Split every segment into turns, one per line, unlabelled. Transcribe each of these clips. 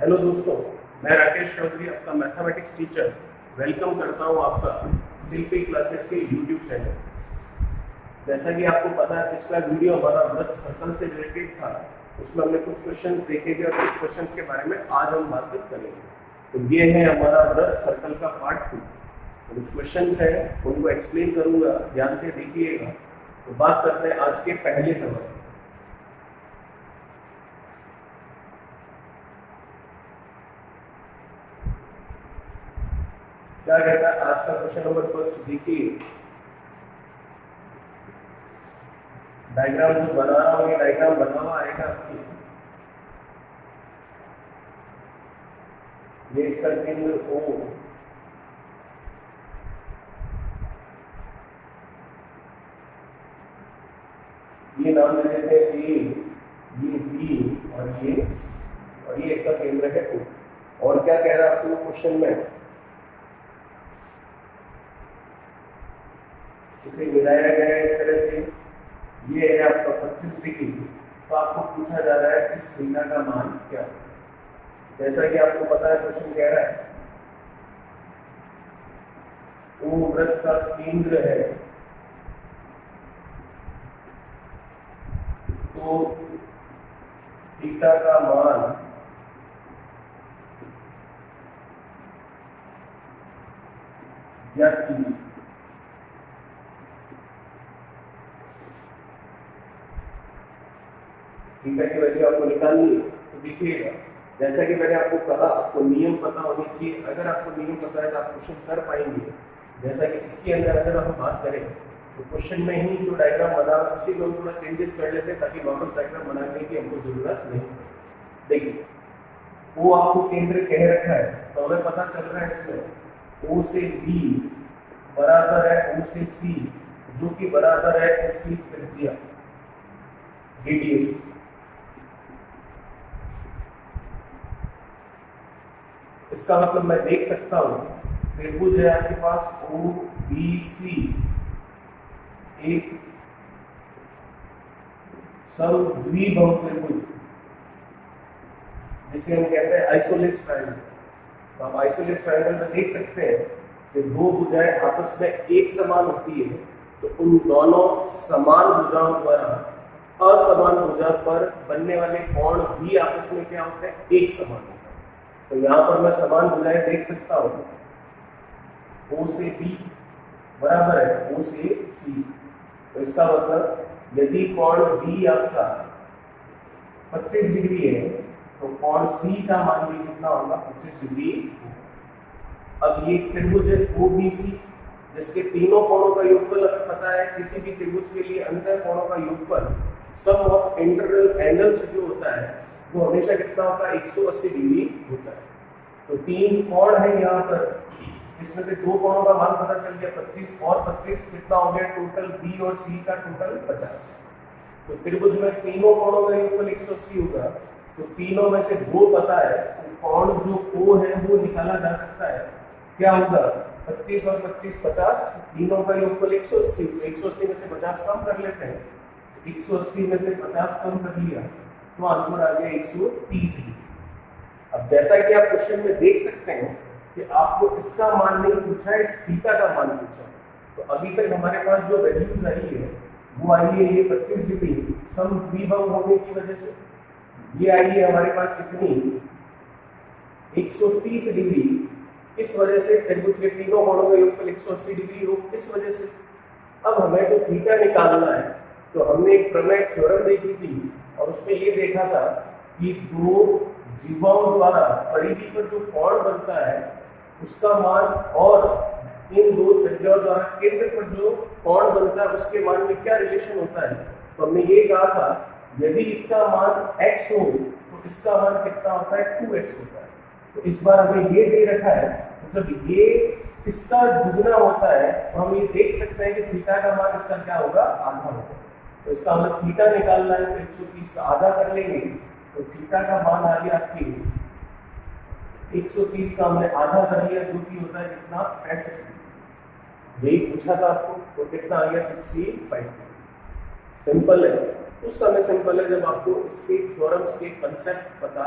Hello दोस्तों, मैं राकेश चौधरी आपका मैथमेटिक्स टीचर वेलकम करता हूं आपका शिल्पी क्लासेस के यूट्यूब चैनल। जैसा कि आपको पता है, पिछला वीडियो हमारा वृत्त सर्कल से रिलेटेड था। उसमें हमने कुछ क्वेश्चंस देखे थे और कुछ क्वेश्चंस के बारे में आज हम बात करेंगे। तो ये है हमारा वृत्त सर्कल का पार्ट 2। तो कुछ क्वेश्चंस हैं, उनको एक्सप्लेन करूंगा, ध्यान से देखिएगा। तो बात करते हैं आज के पहले सवाल। क्या कहता है आज का क्वेश्चन नंबर फर्स्ट, देखिए। डायग्राम जो बना रहा हूँ, ये डायग्राम बना हुआ आएगा आपकी। ये इसका केंद्र O, ये नाम दे देते हैं A, ये B और ये इसका केंद्र है O। और क्या कह रहा है आपको क्वेश्चन में, इसे मिलाया गया है इस तरह से। ये है आपका 25 डिग्री। तो आपको पूछा जा रहा है इस थीटा का मान क्या है। जैसा कि आपको पता है, क्वेश्चन कह रहा है O वृत्त का केंद्र है, तो थीटा का मान ज्ञात कीजिए। थीटा की वैल्यू आपको निकालनी है। तो देखिएगा, जैसा कि मैंने आपको कहा, आपको नियम पता होनी चाहिए। अगर आपको नियम पता है तो आप क्वेश्चन कर पाएंगे। जैसा कि इसके अंदर अगर हम बात करें तो क्वेश्चन में ही जो डायग्राम बना है उसी में थोड़ा चेंजेस कर लेते हैं, ताकि वापस डायग्राम बनाने की हमको जरूरत नहीं पड़े। देखिए, वो आपको केंद्र कह रखा है, तो हमें पता चल रहा है इसमें O से B बराबर है O से C, जो कि बराबर है इसकी त्रिज्या रेडियस। इसका मतलब मैं देख सकता हूं, त्रिभुज है आपके पास OBC, एक समद्विबाहु त्रिभुज, जिसे हम कहते हैं आइसोलेस ट्रायंगल। तो आप आइसोलेस ट्रायंगल में देख सकते हैं कि दो भुजाएं आपस में एक समान होती है, तो उन दोनों समान भुजाओं द्वारा असमान भुजा पर बनने वाले कोण भी आपस में क्या होते हैं, एक समान होते हैं। तो यहाँ पर मैं समान भुजाएं देख सकता हूँ, O से B बराबर है O से C। तो इसका मतलब यदि कोण B आपका 25 डिग्री है, तो कोण C का मान भी कितना होगा, 25 डिग्री। अब ये त्रिभुज है OBC, जिसके तीनों कोणों का योगफल हमें पता है। किसी भी त्रिभुज के लिए अंतर कोणों का योगफल, सम ऑफ इंटरनल एंगल्स जो होता है, वो हमेशा कितना होता है, 180 डिग्री होता है। तो तीन कोण है यहाँ पर, इसमें से दो कोणों का मान पता चल गया 25 और 25, कितना हो गया टोटल B और C का टोटल 50। तो त्रिभुज में तीनों कोणों का योगफल 180 होगा। तो तीनों में से दो पता है, तो कोण जो O है वो निकाला जा सकता है। क्या होगा, 25 और 25 50, तीनों का योगफल 180। तो 180 में से 50 कम कर लेते हैं, 180 में से 50 कम कर लिया तो आंसर आ गया 130 डिग्री। अब जैसा कि आप क्वेश्चन में देख सकते हैं कि आपको इसका मान नहीं पूछा है, इस थीटा का मान पूछा। तो अभी तक हमारे पास जो वैल्यूज आई है वो आई है ये 25 डिग्री समद्विबाहु होने की वजह से। ये आई है हमारे पास कितनी, 130 डिग्री। इस वजह से त्रिभुज के तीनों कोणों का योगफल 180 डिग्री हो, इस वजह से। अब हमें जो थीटा निकालना है, तो हमने एक प्रमेय थ्योरम देखी थी और उसमें ये देखा था कि दो जीवाओं द्वारा परिधि पर जो कोण बनता है उसका मान और इन दो त्रिज्याओं द्वारा केंद्र पर जो कोण बनता है उसके मान में क्या रिलेशन होता है। तो हमने ये कहा था, यदि इसका मान x हो तो इसका मान कितना होता है, 2x होता है। तो इस बार हमें ये दे रखा है, मतलब ये इसका दुगना होता है, तो हम ये देख सकते हैं कि थीटा का मान इसका क्या होगा, आधा होगा। तो इसका मतलब थीटा निकालना है तो 130 का आधा कर लेंगे, तो थीटा का मान आ गया आपकी 130 का हमने आधा कर लिया, जो कि होता है कितना, 65। यही पूछा था आपको, तो कितना आ गया, 65। सिंपल है, उस समय सिंपल है जब आपको इसके थ्योरम्स के कंसेप्ट पता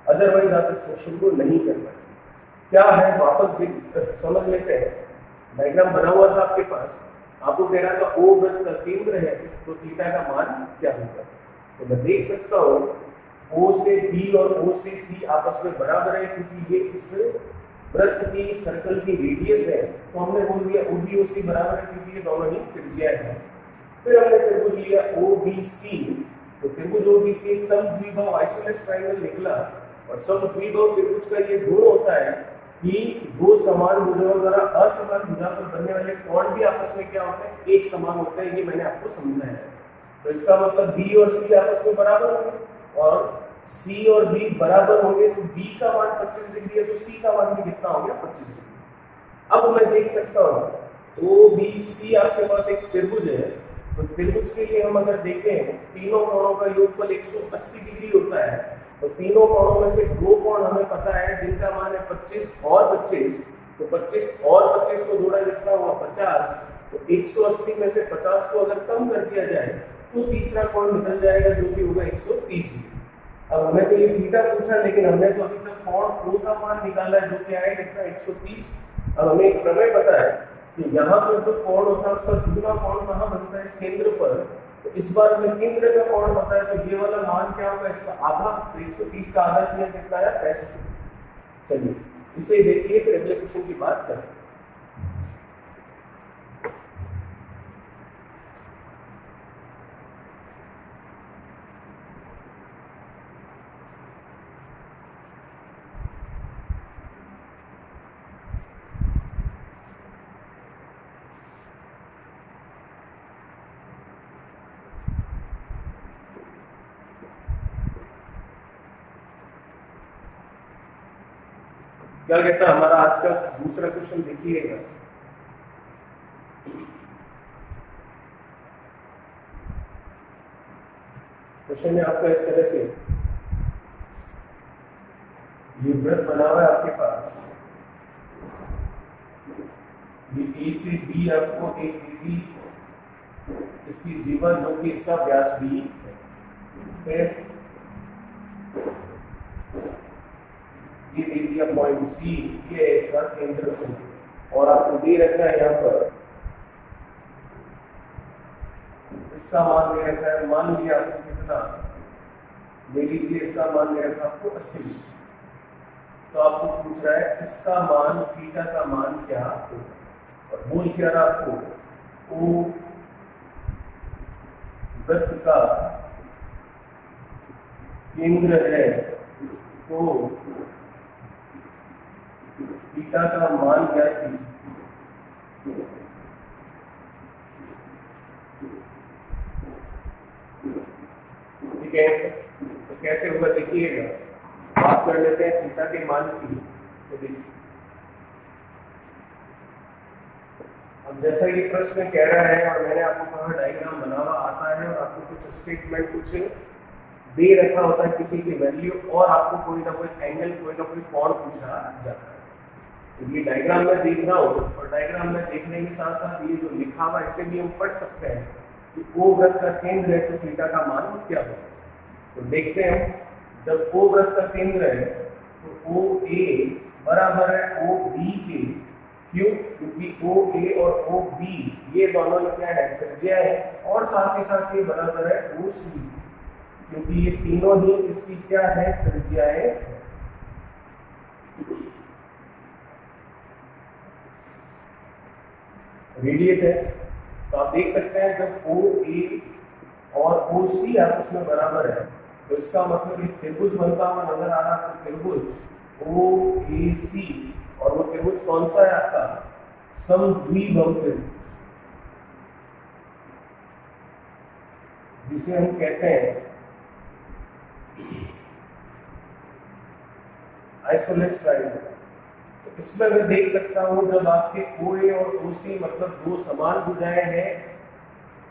अदरवाइज आप इस क्वेश्चन को नहीं कर पाएंगे। क्या है वापस समझ लेते हैं। डायग्राम बना हुआ था आपके पास, आपको कह रहा था ओ वृत्त का केंद्र है तो थीटा का मान क्या होगा। तो मैं देख सकता हूँ ओ से बी और ओ से सी आपस में बराबर है, क्योंकि ये इस वृत्त की सर्कल की रेडियस है, तो हमने बोल दिया ओ बी ओ सी बराबर है, क्योंकि ये दोनों ही त्रिज्या है। फिर हमने त्रिभुज लिया ओ बी सी, तो त्रिभुज ओ बी सी एक समद्विबाहु आइसोसेलेस ट्रायंगल निकला। और समद्विबाहु त्रिभुज का ये गुण होता है कि दो समान भुजाओं द्वारा असमान भुजा पर बनने वाले कोण भी आपस में क्या होते हैं, एक समान होते हैं। ये मैंने आपको समझाया है। तो इसका मतलब बी और सी आपस में बराबर होंगे, और सी और बी बराबर होंगे, तो बी का मान 25 डिग्री है, तो सी का मान भी कितना हो गया, 25 डिग्री। अब मैं देख सकता हूँ ओ बी सी आपके पास एक त्रिभुज है, तो त्रिभुज के लिए हम अगर देखें तीनों कोणों का योगफल 180 डिग्री होता है। तो तीनों कोणों में से दो कोण हमें पता है जिनका मान है 25 और 25, तो 25 और 25 को जोड़ा जितना हुआ 50, तो 180 में से 50 को अगर कम कर दिया जाए तो तीसरा कोण निकल जाएगा जो कि होगा 130 डिग्री। अब हमें तो ये थीटा पूछा, लेकिन हमने तो अभी तक कोण O का मान निकाला है जो कि आएगा कितना, 130। अब हमें एक प्रमेय पता है कि यहाँ पर जो कोण होता है उसका दुगना कोण कहाँ बनता है, इस केंद्र पर। तो इस बार में केंद्र का कोण पता है, तो ये वाला मान क्या होगा, इसका आधा। तो 130 का आधा किया कितना है, 65। चलिए इसे देखिए, फिर अगले क्वेश्चन की बात करें। क्या कहता है हमारा आज का दूसरा क्वेश्चन, देखिएगा। क्वेश्चन है आपका इस तरह से, ये वृत्त बना हुआ है आपके पास, ये ए से बी आपको एक दी, इसकी जीवन जो कि इसका व्यास बी है, ये दे दिया पॉइंट सी, ये है इसका केंद्र, और आपको दे रखा है यहाँ पर इसका मान दे रखा है, मान लिया आपको कितना, ले लीजिए इसका मान दे रखा आपको 80। तो आपको पूछ रहा है इसका मान, थीटा का मान क्या होगा, और बोल क्या रहा आपको, ओ वृत्त का केंद्र है तो थीटा का मान क्या थी। ठीक है, तो कैसे होगा देखिएगा, बात कर लेते हैं थीटा के मान की। तो देखिए, अब जैसा ये प्रश्न कह रहा है और मैंने आपको कहा डायग्राम बना हुआ आता है, और आपको कुछ स्टेटमेंट कुछ दे रखा होता है किसी की वैल्यू, और आपको कोई ना कोई एंगल, कोई ना कोई कोण पूछा जाता है। तो ये डायग्राम में देख रहा हूँ, और डायग्राम में देखने के साथ साथ ये जो लिखा हुआ है इसे भी हम पढ़ सकते हैं कि ओ वृत्त का केंद्र है तो थीटा का मान क्या होगा। तो देखते हैं, जब ओ वृत्त का केंद्र है तो ओ ए बराबर है ओ बी के, क्यों, क्योंकि ओ ए और ओ बी ये दोनों क्या है, त्रिज्या है, और साथ ही साथ ये बराबर है ओ सी, क्योंकि ये तीनों ही इसकी क्या है, त्रिज्याएं। रेडियस है। तो आप देख सकते हैं जब ओ ए और ओ सी आपस में बराबर है, तो इसका मतलब एक त्रिभुज बनता हुआ नजर आ रहा है। तो त्रिभुज ओ ए सी, और वो त्रिभुज कौन सा है आपका, समद्विबाहु त्रिभुज, जिसे हम कहते हैं आइसोसेलेस ट्रायंगल। तो इसमें मैं देख सकता हूं जब आपके OA और OC मतलब दो समान भुजाएं हैं,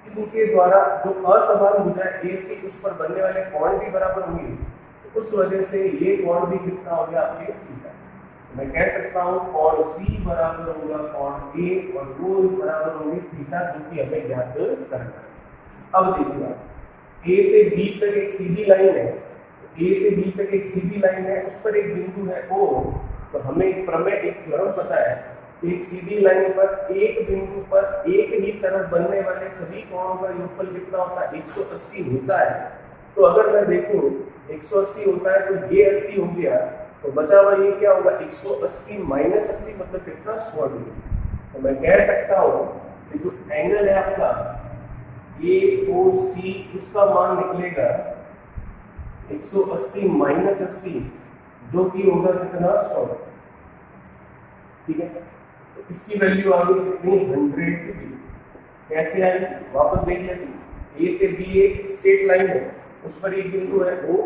इनके द्वारा जो असमान भुजाएं AC उस पर बनने वाले कोण भी बराबर होंगे, तो उस वजह से ये कोण भी कितना हो गया आपके थीटा। तो मैं कह सकता हूं कोण C बराबर होगा कोण A, और वो बराबर होंगे थीटा, जो कि हमें ज्ञात करना है। अब देखिए A से B तक एक सीधी लाइन है, ए से बी तक एक सीधी लाइन है, उस पर एक बिंदु है ओ, तो हमें एक प्रमेय, एक थ्योरम पता है कि एक सीधी लाइन पर एक बिंदु पर एक ही तरफ बनने वाले सभी कोणों का योगफल कितना होता है, 180 होता है। तो अगर मैं देखूं 180 होता है तो ये 80 हो गया, तो बचा हुआ ये क्या होगा, 180 माइनस 80 मतलब कितना, 100 डिग्री। तो मैं कह सकता हूँ कि जो एंगल है आपका AOC, उसका मान निकलेगा 180 माइनस 80, जो कि होगा कितना, 100। ठीक है, तो इसकी वैल्यू आ गई कितनी, 100 डिग्री। कैसे आई, वापस देख लेते हैं। ए से बी एक स्ट्रेट लाइन है, उस पर एक बिंदु है ओ,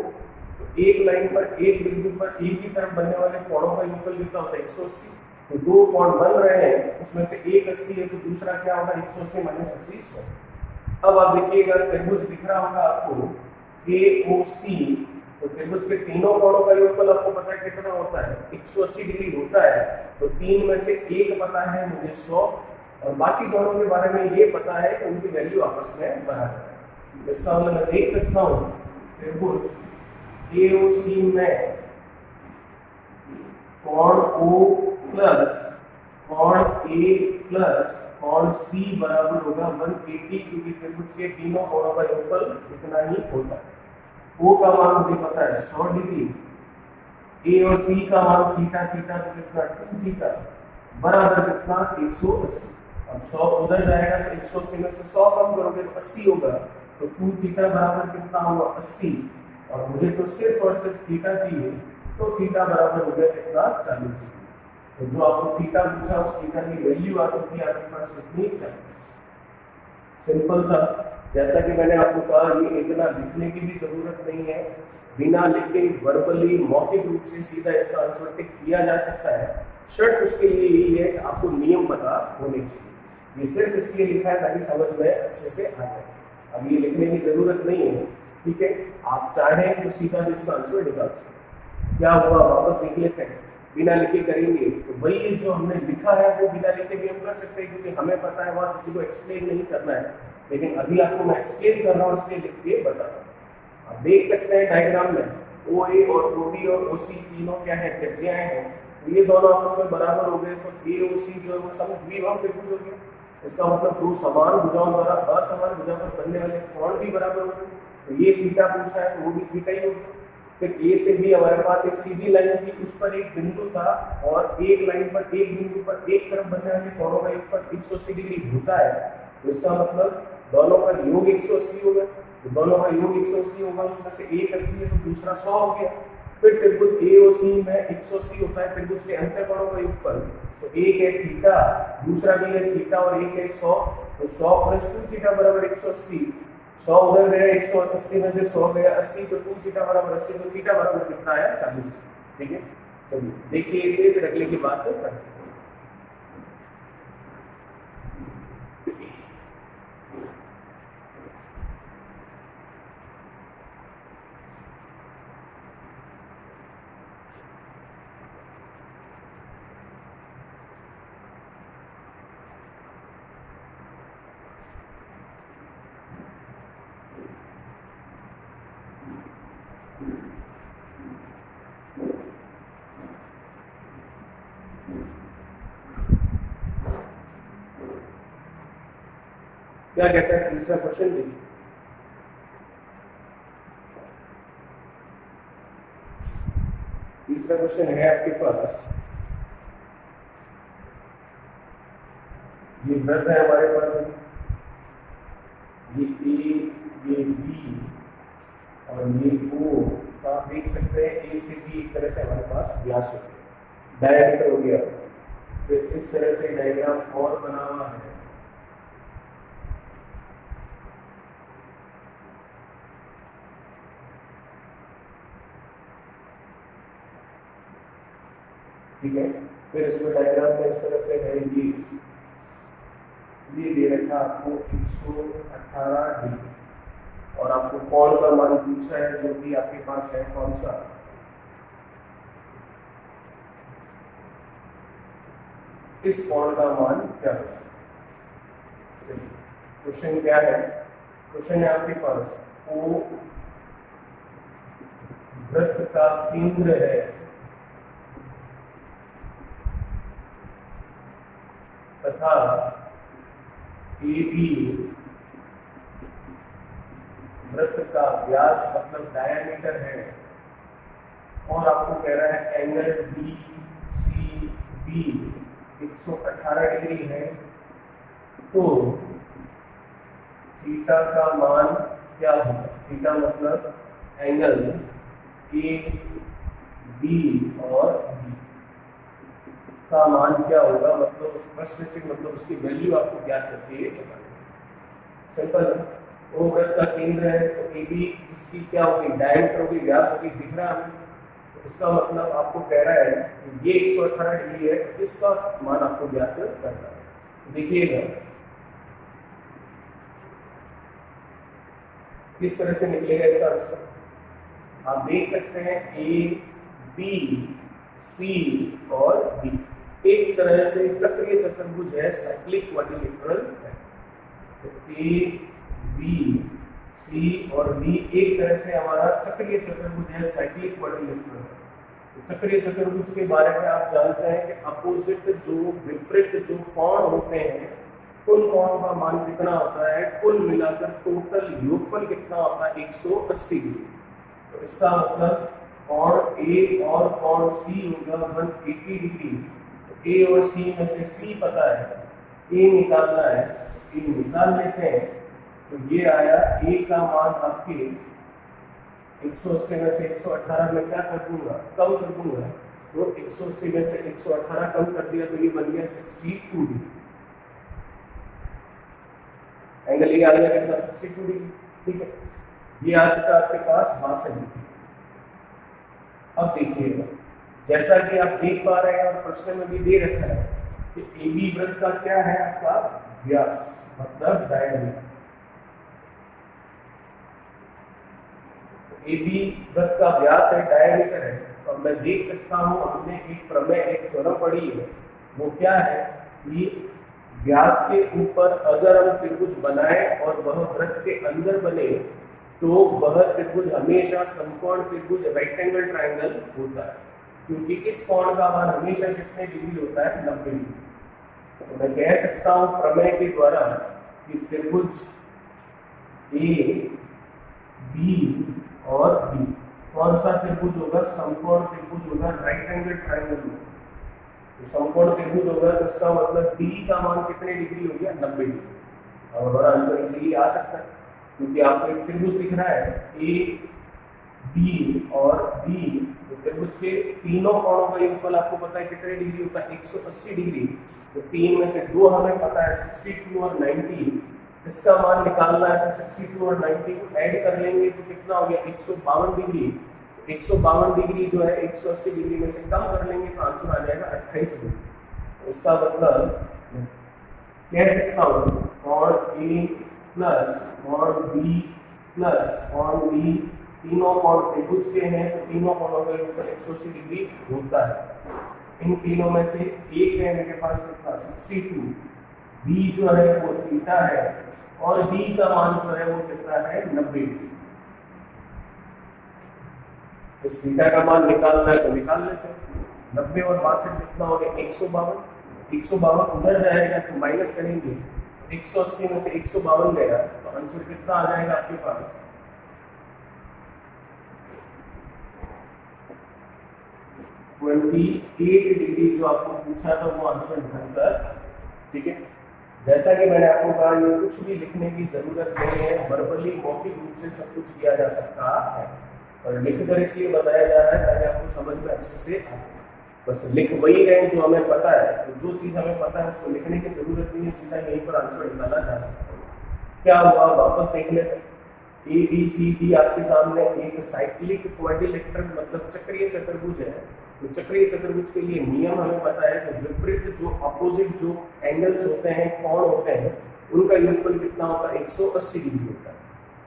तो एक लाइन पर एक बिंदु पर एक ही तरफ बनने वाले कोणों का योगफल कितना होता है, 180। तो दो कोण बन रहे हैं, उसमें से एक 80 है, तो दूसरा क्या होगा, 180 माइनस 80, 100। अब आप देखिएगा त्रिभुज दिख रहा होगा आपको AOC, तो त्रिभुज के तीनों कोणों का योगफल आपको पता है कितना होता है, 180 डिग्री होता है। तो तीन में से एक पता है मुझे 100, और बाकी दोनों के बारे में ये पता है कि उनकी वैल्यू आपस में बराबर है। इसका मतलब मैं देख सकता हूँ त्रिभुज AOC में कोण O प्लस कोण A प्लस कोण C बराबर होगा 180, क्योंकि त्रिभुज के तीनों कोणों का योगफल इतना ही होता है। O का मान मुझे पता है 100 डिग्री, A और C का मान थीटा, थीटा तो कितना, 2 थीटा बराबर कितना, 180। अब 100 उधर जाएगा तो 180 में से 100 कम करोगे तो 80 होगा, तो 2 थीटा बराबर कितना होगा, 80। और मुझे तो सिर्फ और सिर्फ थीटा चाहिए, तो थीटा बराबर हो गया कितना, 40 डिग्री। तो जो आपको थीटा पूछा उस थीटा की वैल्यू आ चुकी है आपके पास कितनी, 40। सिंपल था। जैसा कि मैंने आपको कहा, ये इतना लिखने की भी जरूरत नहीं है, बिना लिखे वर्बली मौखिक रूप से सीधा इसका आंसर टिक किया जा सकता है। शर्त उसके लिए यही है कि आपको नियम पता होने चाहिए। ये सिर्फ इसलिए लिखा है ताकि समझ में अच्छे से आ जाए। अब ये लिखने की जरूरत नहीं है, ठीक है। आप चाहें तो सीधा भी इसका आंसर निकाल सकते। क्या हुआ, वापस देख लेते हैं। बिना लिखे करेंगे तो वही जो हमने लिखा है वो बिना लिखे भी हम कर सकते हैं, क्योंकि हमें पता है वहाँ किसी को एक्सप्लेन नहीं करना है। लेकिन अभी आपको मैं एक्सप्लेन कर रहा हूँ, इसलिए लिख के बता रहा हूँ। आप देख सकते हैं डायग्राम में OA और OB और OC तीनों क्या है, त्रिज्याएं हैं। तो ये दोनों आपस में बराबर हो गए, तो AOC जो है वो समद्विबाहु त्रिभुज हो गया। इसका मतलब दो समान भुजाओं द्वारा असमान भुजा पर बनने वाले कोण भी बराबर हो गए। तो ये थीटा पूछा है तो वो भी थीटा ही होगा। फिर A से B हमारे पास एक सीधी लाइन थी, उस पर एक बिंदु था, और एक लाइन पर एक बिंदु पर एक तरफ बनने वाले कोणों का योगफल 180 डिग्री होता है। तो इसका मतलब दोनों का योग 180 होगा। तो दोनों का योग 180 होगा, उसमें से एक 80 है तो दूसरा 100 हो गया। फिर त्रिभुज AOC में 180 होता है त्रिभुज के अंतर कोणों का योगफल। तो एक है थीटा, दूसरा भी है थीटा, और एक है 100। तो 100 प्लस 2 थीटा बराबर 180। 100 उधर गया, 180 में से 100 गया 80, तो 2 थीटा बराबर 80, तो थीटा बराबर कितना आया, 40। ठीक है, चलिए देखिए इसे, फिर अगले की बात करते हैं। क्या कहता है तीसरा क्वेश्चन देखिए। तीसरा क्वेश्चन है आपके पास, ये वृत्त है हमारे पास, ये A, ये B और ये O। तो आप देख सकते हैं A से B एक तरह से हमारे पास व्यास हो गया, डायमीटर हो गया। फिर इस तरह से डायग्राम और बना हुआ है, ठीक है। फिर इसमें डायग्राम में इस तरह से है, ये दे रखा आपको 118 डिग्री, और आपको कोण का मान पूछा है जो कि आपके पास है कौन सा, इस कोण का मान क्या है। क्वेश्चन क्या है, क्वेश्चन है आपके पास वृत्त का केंद्र है तथा AB वृत्त का व्यास मतलब डायमीटर है, और आपको कह रहा है एंगल DCB 118 डिग्री है, तो थीटा का मान क्या होगा? थीटा मतलब एंगल AB और B का मान क्या होगा, मतलब उस प्रश्न से मतलब उसकी वैल्यू आपको ज्ञात करके सिंपल। वो वृत्त का केंद्र है तो AB इसकी क्या होगी? डायमीटर होगी, व्यास होगी, दिख रहा है। तो इसका मतलब आपको कह रहा है कि ये 118 डिग्री है, तो इसका मान आपको ज्ञात करना है। देखिएगा किस तरह से निकलेगा इसका आंसर। आप देख सकते हैं A, B, C और D एक तरह से चक्रीय चतुर्भुज है, साइक्लिक क्वाड्रिलेटरल है। तो A, B, C और D एक तरह से हमारा चक्रीय चतुर्भुज है, साइक्लिक क्वाड्रिलेटरल। तो चक्रीय चतुर्भुज के बारे में आप जानते हैं कि अपोजिट जो विपरीत जो कोण होते हैं, कुल कोण का मान कितना होता है? कुल मिलाकर टोटल योगफल कितना होता है? 180 डिग्री। तो इसका मतलब कोण A और कोण C होगा 180 डिग्री। तो A और C में से C पता है, A निकालना है, A निकाल लेते हैं। तो ये आया A का मान आपके 180 में से 118 में क्या कर दूंगा? कम कर दूंगा। तो 180 में से 118 कम कर दिया तो ये बन गया 62 डिग्री। एंगल ये आ गया कितना? 62 डिग्री। ठीक है, ये आ चुका आपके पास 62 डिग्री। अब देखिएगा, जैसा कि आप देख पा रहे हैं और प्रश्न में भी दे रखा है कि AB वृत्त का क्या है? आपका व्यास मतलब डायमीटर। AB वृत्त का व्यास है, डायमीटर है। तो मैं देख सकता हूं हमने एक प्रमेय, एक थ्योरम पढ़ी है, वो क्या है कि व्यास के ऊपर अगर हम त्रिभुज बनाएं और वह वृत्त के अंदर बने तो वह त्रिभुज हमेशा समकोण त्रिभुज रेक्टेंगल ट्रायंगल होता है, क्योंकि इस कोण का मान हमेशा कितने डिग्री होता है? 90 डिग्री। तो मैं कह सकता हूं प्रमेय के द्वारा कि त्रिभुज A, B और B कौन सा त्रिभुज होगा? समकोण त्रिभुज होगा, राइट एंगल ट्रायंगल होगा। तो समकोण त्रिभुज होगा तो इसका मतलब D का मान कितने डिग्री हो गया? 90 डिग्री। और हमारा आंसर इजीली आ सकता है, क्योंकि आपको एक त्रिभुज दिख रहा है A, B और B। तो त्रिभुज के तीनों कोणों का योगफल आपको पता है कितने डिग्री होता है? 180 डिग्री। तो तीन में से दो हमें पता है 62 और 90। इसका मान निकालना है तो 62 और 90 को ऐड कर लेंगे तो कितना हो गया? 152 डिग्री। 152 डिग्री जो है 180 डिग्री में से कम कर लेंगे तो आंसर आ जाएगा 28 डिग्री। तो इसका मतलब कह सकता हूँ कोण A प्लस कोण B प्लस कोण D तीनों कोण त्रिभुज के हैं, तो तीनों कोणों का योगफल 180 डिग्री होता है। इन तीनों में से एक है मेरे पास कितना? 62। B जो है वो थीटा है और D का मान जो है वो कितना है? 90 डिग्री। इस थीटा का मान निकालना है तो निकाल लेते हैं। 90 और 62 कितना हो गया? 152। 152 उधर जाएगा तो माइनस करेंगे, 180 में से 152 गया तो आंसर कितना आ जाएगा आपके पास? 28 डिग्री जो आपको पूछा था वो आंसर निकलकर। ठीक है, जैसा कि मैंने आपको कहा ये कुछ भी लिखने की जरूरत नहीं है, वर्बली मौखिक रूप से सब कुछ किया जा सकता है और लिखकर इसलिए बताया जा रहा है ताकि आपको समझ में अच्छे से आए। बस लिख वही रहे जो हमें पता है, तो जो चीज़ हमें पता है उसको लिखने की जरूरत नहीं है, सीधा यहीं पर आंसर निकाला जा सकता है। क्या हुआ वापस देख लेते हैं। ABCD आपके सामने एक साइक्लिक क्वाड्रिलेटरल मतलब चक्रीय चतुर्भुज है। तो चक्रीय चतुर्भुज के लिए नियम हमें पता है कि विपरीत जो अपोजिट जो एंगल्स होते हैं, कोण होते हैं, उनका योगफल कितना होता है? 180 डिग्री होता है।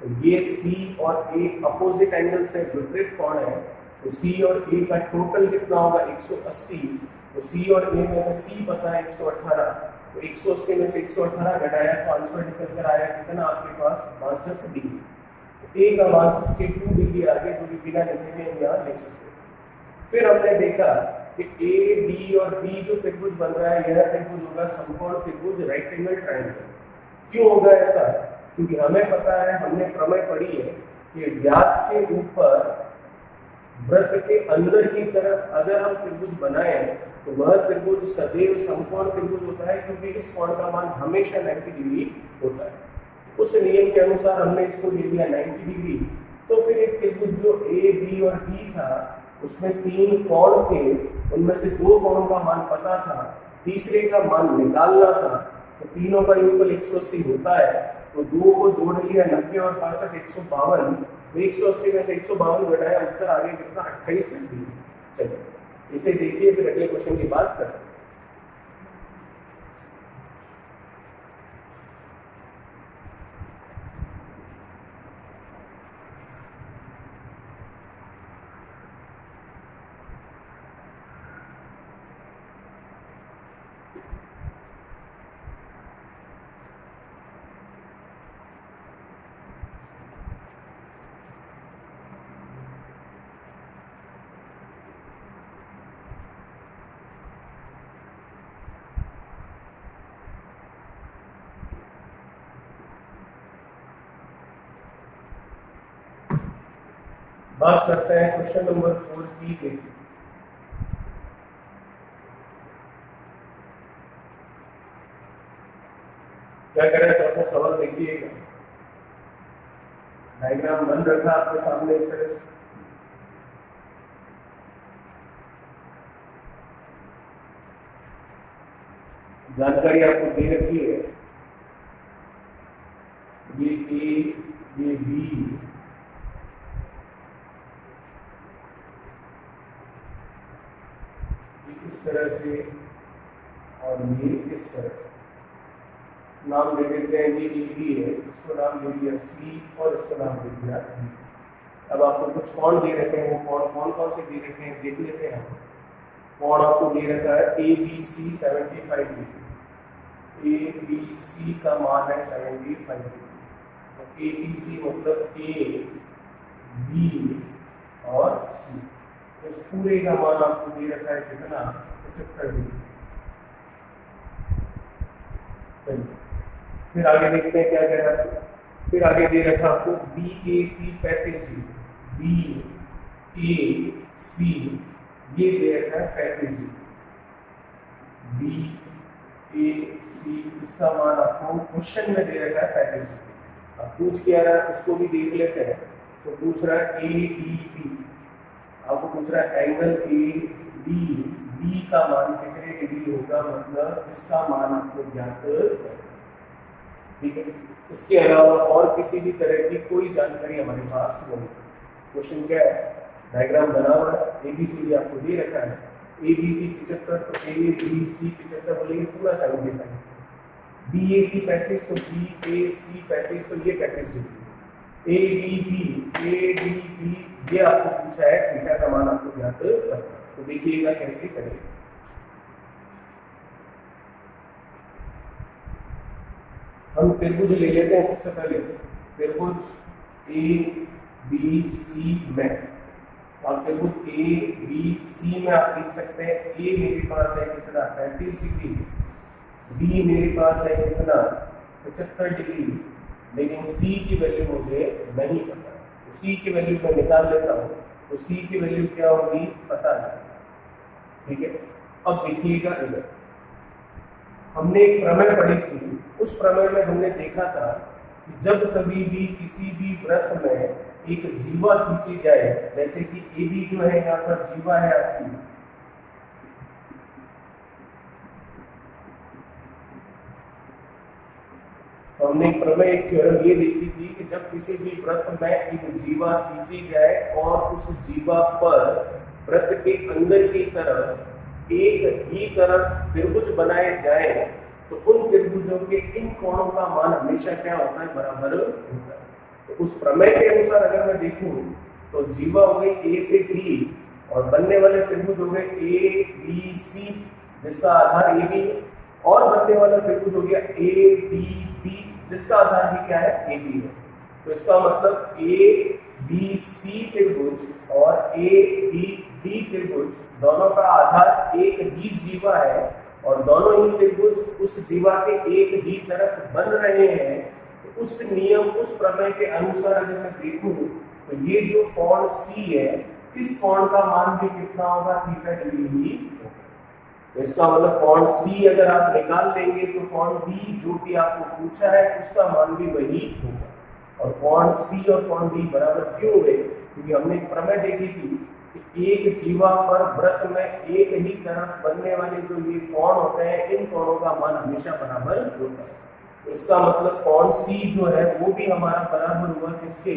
तो ये C और A अपोजिट एंगल से विपरीत कोण है, तो C और A का टोटल कितना होगा? 180। तो C और A में से C पता है 118, तो 180 में से 118 घटाया तो आंसर निकल कर आया कितना आपके पास? 62 डिग्री। ए का मान 62 डिग्री आ गया, जो कि बिना लिखे में हम यहाँ लिख सकते हैं। फिर हमने देखा कि ए बी और बी जो त्रिभुज बन रहा है, यह त्रिभुज होगा समकोण त्रिभुज, राइट एंगल ट्रायंगल। क्यों होगा ऐसा? क्योंकि हमें पता है, हमने प्रमेय पढ़ी है कि व्यास के ऊपर वृत्त के अंदर की तरफ अगर हम त्रिभुज बनाए तो वह त्रिभुज सदैव समकोण त्रिभुज होता है, क्योंकि इस कोण का मान हमेशा 90 डिग्री होता है। उस नियम के अनुसार हमने इसको ले लिया 90 डिग्री। तो फिर एक त्रिभुज जो ए बी और डी था, उसमें 3 कोण थे, उनमें से 2 कोणों का मान पता था, तीसरे का मान निकालना था। तो तीनों का योगफल 180 होता है, तो 2 को जोड़ लिया, 90 और 65 152। तो 180 में से 152 घटाया, उत्तर आगे कितना 28 डिग्री। चलिए इसे देखिए, फिर अगले क्वेश्चन की बात करते हैं। बात करते हैं क्वेश्चन नंबर 4 की। क्या करें, चौथा सवाल देखिएगा। डायग्राम बन रखा आपके सामने इस तरह से। जानकारी आपको दे रखी है, ये ए, ये बी, इस तरह से, और ये इस तरह से। नाम दे देते हैं, ये ए बी है, इसको नाम दे दिया सी, और इसको नाम दे दिया बी। अब आपको कुछ कोण दे रखे हैं, वो कोण कौन से दे रखे हैं देख लेते हैं। कोण आपको दे रखा है A B C 75 degree. A B C का मान है 75 डिग्री। तो ए बी सी मतलब ए बी और सी, तो इस पूरे का मान आपको दे रखा है कितना, 75 डिग्री। फिर आगे देखते हैं क्या कह रहा है। फिर आगे दे रखा आपको बी ए सी 35 डिग्री। बी ए सी ये दे रखा है 35 डिग्री। बी ए सी इसका मान आपको क्वेश्चन में दे रखा है 35 डिग्री। अब पूछ क्या रहा है उसको भी देख लेते हैं। तो पूछ रहा है ए डी बी, आपको पूछ रहा है एंगल ए डी बी का मान कितने डिग्री होगा, मतलब इसका मान आपको ज्ञात करना। ठीक है, इसके अलावा और किसी भी तरह की कोई जानकारी हमारे पास नहीं। क्वेश्चन क्या है, डायग्राम बना हुआ है, एबीसी आपको दे रखा है, एबीसी 75, तो ए बी सी 75 बोलेंगे पूरा 75, बी ए सी 35, तो बी ए सी 35, तो ये 35 डिग्री। ए डी बी ये आपको पूछा है, थीटा का मान आपको ज्ञात करना। तो देखिएगा कैसे करेंगे। हम त्रिभुज ले लेते हैं सबसे पहले। त्रिभुज ए बी सी में, और त्रिभुज ए बी सी में आप देख सकते हैं, ए मेरे पास है कितना 35 डिग्री, बी मेरे पास है कितना 75 डिग्री, लेकिन सी की वैल्यू मुझे नहीं पता। तो सी की वैल्यू मैं निकाल लेता हूँ। तो सी की वैल्यू क्या होगी पता नहीं। ठीक है, अब देखिएगा इधर हमने एक प्रमेय पढ़ी थी। उस प्रमेय में हमने देखा था कि जब कभी भी किसी भी वृत्त में एक जीवा खींची जाए, जैसे कि ए बी जो है यहाँ पर जीवा है आपकी, तो हमने प्रमेय एक थ्योरम ये देखी थी कि जब किसी भी वृत्त में एक जीवा खींची जाए और उस जीवा पर वृत्त के अंदर की तरफ एक ही तरफ त्रिभुज बनाए जाए, तो उन त्रिभुजों के इन कोणों का मान हमेशा क्या होता है, बराबर होता है। तो उस प्रमेय के अनुसार अगर मैं देखूं तो जीवा हो गई ए से बी, और बनने वाले त्रिभुज हो गए ए बी सी जिसका आधार ए बी है, और बनने वाला त्रिभुज हो गया ए डी बी जिसका आधार भी क्या है ए बी है। तो इसका मतलब ए बी सी त्रिभुज और ए बी डी त्रिभुज दोनों का आधार एक ही जीवा है और दोनों ही त्रिभुज उस जीवा के एक ही तरफ बन रहे हैं। तो उस नियम, उस प्रमेय के अनुसार अगर मैं देखूं तो ये जो कोण सी है, इस कोण का मान भी कितना होगा, थीटा डिग्री ही होगा। तो इसका मतलब कोण सी अगर आप निकाल लेंगे तो कोण बी जो भी आपको पूछा है उसका मान भी वही होगा। और कोण सी और कोण बी बराबर क्यों हुए? क्योंकि हमने एक प्रमेय देखी थी कि एक जीवा पर वृत्त में एक ही तरफ बनने वाले जो ये कोण होते हैं, इन कोणों का मान हमेशा बराबर होता है। तो इसका मतलब कोण सी जो है वो भी हमारा बराबर हुआ किसके,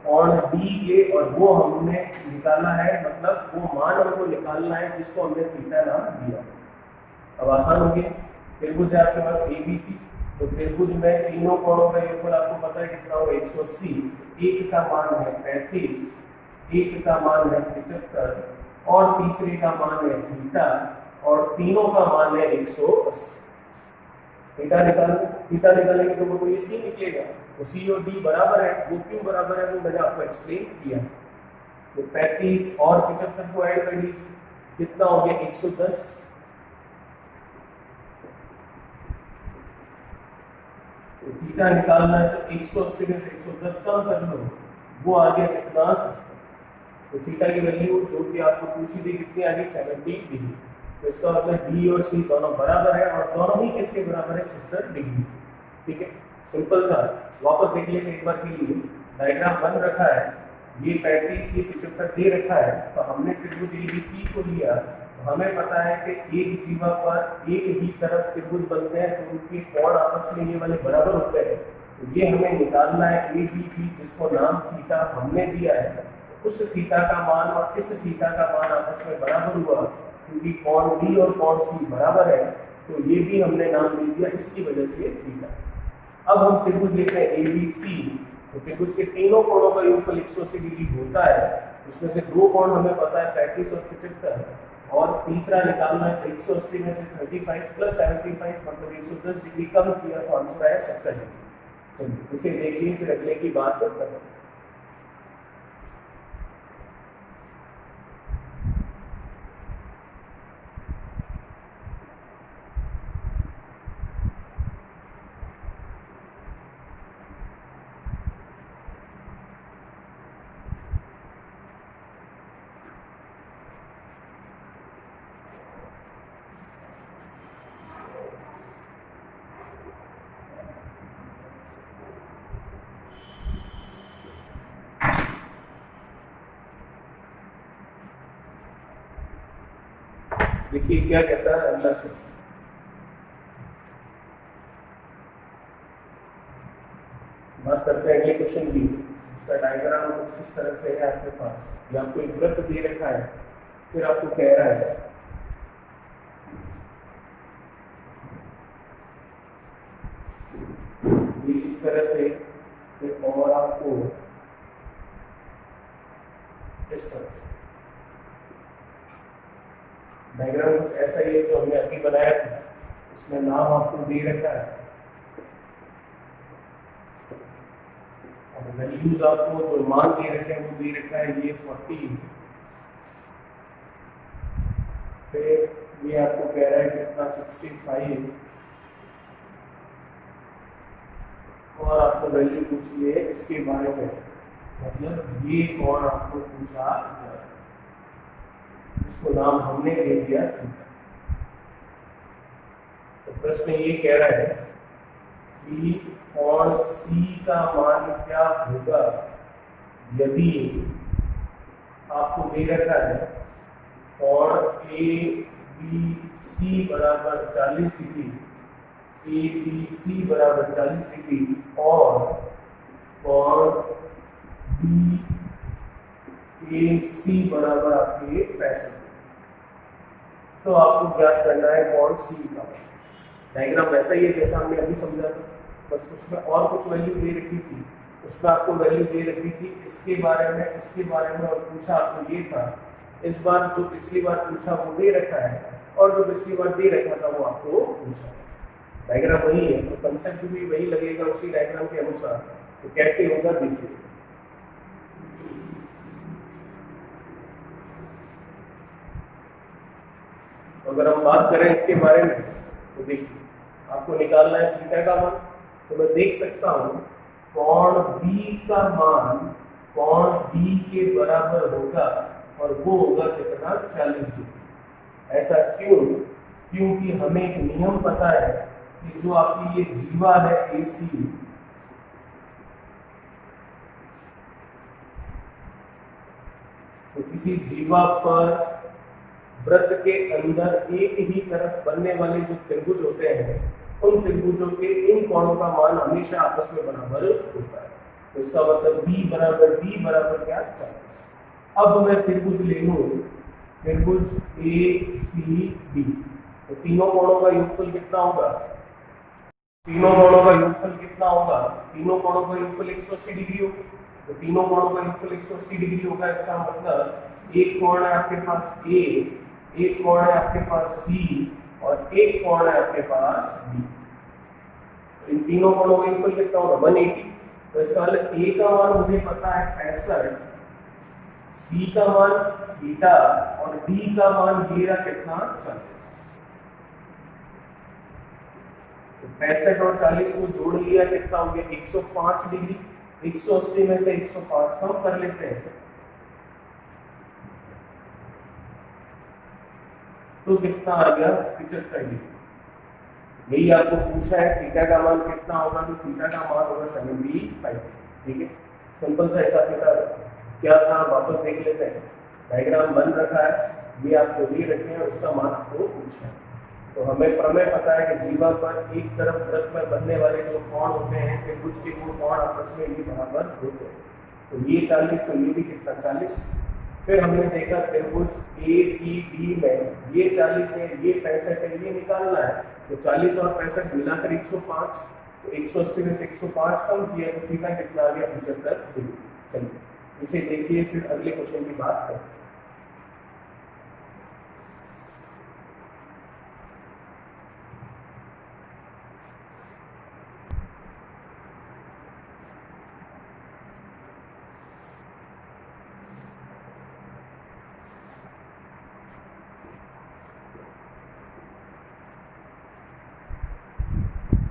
कोण डी के, और वो हमने निकाला है, मतलब वो मान हमको निकालना है जिसको हमने थीटा नाम दिया। अब आसान हो गया। त्रिभुज है आपके पास एबीसी, तो त्रिभुज में तीनों कोणों का योगफल आपको पता है कितना होगा, 180। एक का मान है 35, एक का मान है 75 और तीसरे का मान है थीटा, और तीनों का मान है 180। थीटा निकालेंगे तो वो ये सी निकलेगा। तो सी और डी बराबर है। वो क्यों बराबर है वो मैंने आपको एक्सप्लेन किया। तो 35 और 75 को ऐड कर लीजिए, कितना हो गया 110। तो थीटा निकालना है तो 180 में से 110 कम कर लो, वो आ गया कितना 70। तो थीटा की वैल्यू जो कि आपको पूछी थी कितनी आ गई, 70 डिग्री। तो इसका मतलब डी और सी दोनों बराबर है और दोनों ही किसके बराबर है, 70 डिग्री। ठीक है, सिंपल था। वापस देख लेंगे एक बार के लिए। डायग्राम बन रखा है, ये 35 ये 75 दे रखा है, तो हमने त्रिभुज एबीसी को लिया। तो हमें पता है कि एक जीवा पर एक ही तरफ त्रिभुज बनते हैं तो उनके कोण आपस में ये वाले बराबर होते हैं। तो ये हमें निकालना है ए बी बी, जिसको नाम थीटा हमने दिया है। उस थीटा का मान और इस थीटा का मान आपस में बराबर हुआ, क्योंकि कोण डी और कोण सी बराबर है, तो ये भी हमने नाम दे दिया, इसकी वजह से थीटा। अब हम त्रिभुज लेते हैं एबीसी। तो त्रिभुज के तीनों कोणों का योगफल 180 डिग्री होता है। उसमें से दो कोण हमें पता है 35 और 75, और तीसरा निकालना है। 180 में से 35 प्लस 75 मतलब 110 डिग्री कम किया तो आंसर आया 70 डिग्री। चलिए इसे देखिए, फिर अगले की बात करते हैं। देखिए क्या कहता है अगला सेक्शन। बात करते हैं अगले क्वेश्चन की। इसका डायग्राम कुछ इस तरह से है आपके पास। ये आपको एक वृत्त दे रखा है, फिर आपको कह रहा है ये इस तरह से, और आपको इस तरह से डायग्राम कुछ ऐसा ही है जो हमने अभी बनाया था। इसमें नाम आपको दे रखा है और वैल्यूज आपको जो मान दे रखे हैं वो दे रखा है ये 40। फिर ये आपको कह रहा है कितना 65, और आपको वैल्यू पूछी है इसके बारे में, मतलब ये कोण आपको पूछा जा रहा है, इसको नाम हमने दे दिया थीटा। तो प्रश्न ये कह रहा है कि कोण सी का मान क्या होगा यदि आपको दे रखा है कोण ए बी सी बराबर 40 डिग्री, ए बी सी बराबर 40 डिग्री, और कोण बी ए सी बराबर आपके 65। तो आपको ज्ञात करना है कोण सी का। डायग्राम वैसा ही है जैसा हमने अभी समझा था, बस उसमें और कुछ वैल्यू दे रखी थी। उसमें आपको वैल्यू दे रखी थी इसके बारे में, इसके बारे में, और पूछा आपको ये था। इस बार जो पिछली बार पूछा वो दे रखा है, और जो पिछली बार दे रखा था वो आपको पूछा। डायग्राम वही है, तो कंसेप्ट भी वही लगेगा उसी डायग्राम के अनुसार। तो कैसे होगा देखिए। तो अगर हम बात करें इसके बारे में तो देखिए, आपको निकालना है थीटा का मान। तो मैं देख सकता हूं कोण बी का मान कोण बी के बराबर होगा और वो होगा कितना, 40 डिग्री। ऐसा क्यों? क्योंकि हमें एक नियम पता है कि जो आपकी ये जीवा है AC, तो किसी जीवा पर वृत्त के अंदर एक ही तरफ बनने वाले जो त्रिभुज होते हैं, उन त्रिभुजों के इन कोणों का मान हमेशा आपस में बराबर होता है। तो इसका मतलब B बराबर D बराबर क्या, 40। अब मैं त्रिभुज ले लूं, त्रिभुज ACB, तो तीनों कोणों का योगफल कितना होगा, तीनों कोणों का योगफल कितना होगा, तीनों कोणों का योगफल 180 डिग्री होगा। तो तीनों कोणों का योगफल 180 डिग्री होगा। इसका मतलब एक कोण है आपके पास A, एक कोण है आपके पास C और एक कोण है आपके पास D। तो इन तीनों कोणों का योगफल कितना होगा, 180। तो इसका मतलब A का मान मुझे पता है 65, C का मान थीटा और D का मान ये रहा कितना, 40। तो 65 और 40 को जोड़ लिया, कितना हो गया, 105 डिग्री। 180 में से 105 कम कर लेते हैं तो कितना आ गया, 75 डिग्री। यही आपको पूछा है थीटा का मान कितना होगा, तो थीटा का मान होगा 75। ठीक है, सिंपल सा हिसाब किताब क्या था, वापस देख लेते हैं। डायग्राम बन रखा है, ये आपको दे रखे हैं और इसका मान आपको पूछा है। तो हमें प्रमेय पता है कि जीवा पर एक तरफ वृत्त में बनने वाले जो कोण होते हैं, त्रिभुज के वो कोण आपस में भी बराबर होते हैं। तो ये 40, तो ये भी कितना, 40। फिर हमने देखा त्रिभुज ACD में ये 40 है, ये 65 है, ये निकालना है। तो 40 और 65 मिलाकर 105, तो 180 में से 105 कम किया तो थीटा कितना आ गया, 75 डिग्री। चलिए इसे देखिए, फिर अगले क्वेश्चन की बात करें।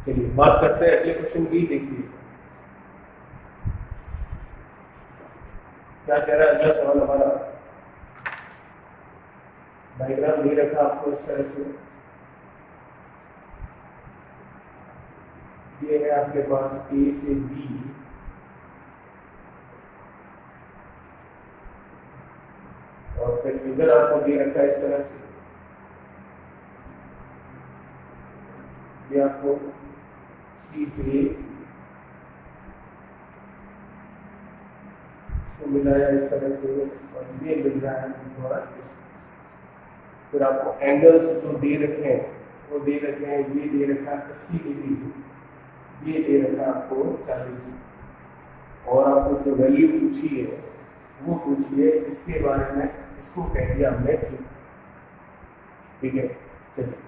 चलिए बात करते हैं अगले क्वेश्चन की। देखिए क्या कह रहा है अगला सवाल हमारा। डायग्राम दे रखा आपको इस तरह से, ये है आपके पास A से B, और फिर इधर आपको दे रखा है इस तरह से, ये आपको C से इसको मिलाया इस तरह से और ये मिल रहा है थोड़ा। फिर आपको एंगल्स जो दे रखे हैं वो दे रखे हैं, ये दे रखा है 80 डिग्री, ये दे रखा है आपको 40 डिग्री, और आपको जो वैल्यू पूछी है वो पूछी है इसके बारे में, इसको कह दिया हमने थीटा। ठीक है, चलिए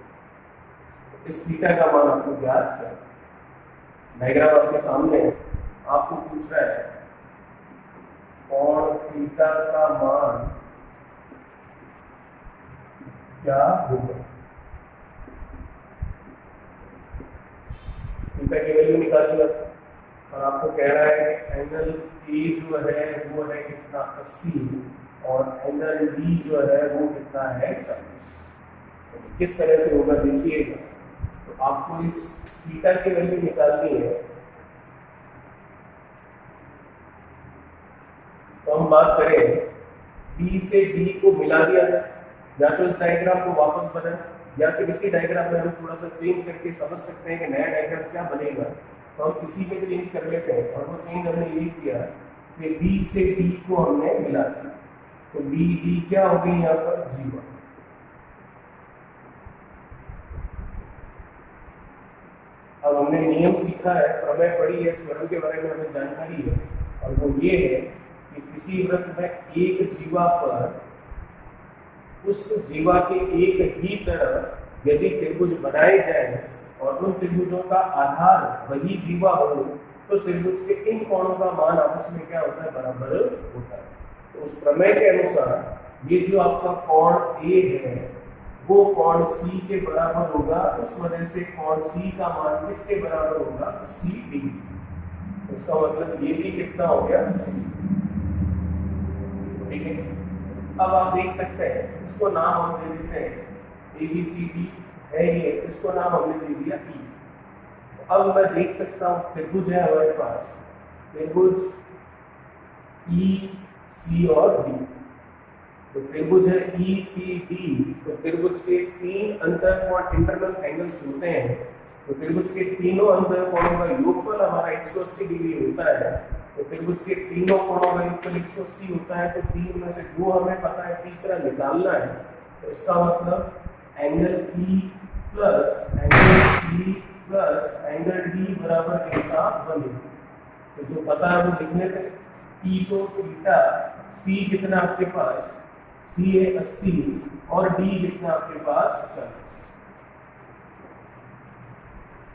इस थीटा का मान आपको ज्ञात है। डायग्राम आपके सामने है, आपको पूछ रहा है कोण थीटा का मान क्या होगा। थीटा की वैल्यू निकालिए और आपको कह रहा है कि एंगल ए जो है वो है कितना, 80, और एंगल डी जो है वो कितना है, 40। तो किस तरह से होगा देखिएगा। तो आपको इस थीटा की वैल्यू निकालनी है। तो हम बात करें बी से डी को मिला दिया है, या तो इस डायग्राम को वापस बनाएं, या फिर इसी डायग्राम में हम थोड़ा सा चेंज करके समझ सकते हैं कि नया डायग्राम क्या बनेगा। तो हम इसी में चेंज कर लेते हैं, और वो चेंज हमने ये किया कि बी से डी को हमने मिला दिया। तो बी डी क्या हो गई यहाँ पर, जीवा। अब हमने नियम सीखा है, प्रमेय पढ़ी है, स्वरम के बारे में हमें जानकारी है, और वो ये है कि किसी वृत्त में एक जीवा पर उस जीवा के एक ही तरफ यदि त्रिभुज बनाए जाए और उन त्रिभुजों का आधार वही जीवा हो, तो त्रिभुज के इन कोणों का मान आपस में क्या होता है, बराबर होता है। तो उस प्रमेय के अनुसार ये जो आपका कोण ए है वो कोण सी के बराबर होगा, उस वजह से कोण सी का मान किसके बराबर होगा, सी डिग्री। तो इसका मतलब ये भी कितना हो गया, सी। ठीक है, अब आप देख सकते हैं इसको नाम हम दे देते हैं ए बी सी डी है ये, इसको नाम हमने दे दिया ई। अब मैं देख सकता हूँ त्रिभुज है हमारे पास, त्रिभुज ई सी और डी। तो त्रिभुज है ई सी डी, तो त्रिभुज के तीन अंतःकोण इंटरनल एंगल्स होते हैं। तो त्रिभुज के तीनों अंतःकोणों का योगफल हमारा 180 डिग्री होता है। तो त्रिभुज के तीनों कोणों का योगफल 180 होता है, तो तीन में से दो हमें पता है, तीसरा निकालना है। तो इसका मतलब angle E plus angle C plus angle D बराबर कितना, 180। तो जो पता है वो लिख लेते हैं, ई को थीटा, सी कितना आपके पास, सी है 80 और डी कितना आपके पास 40।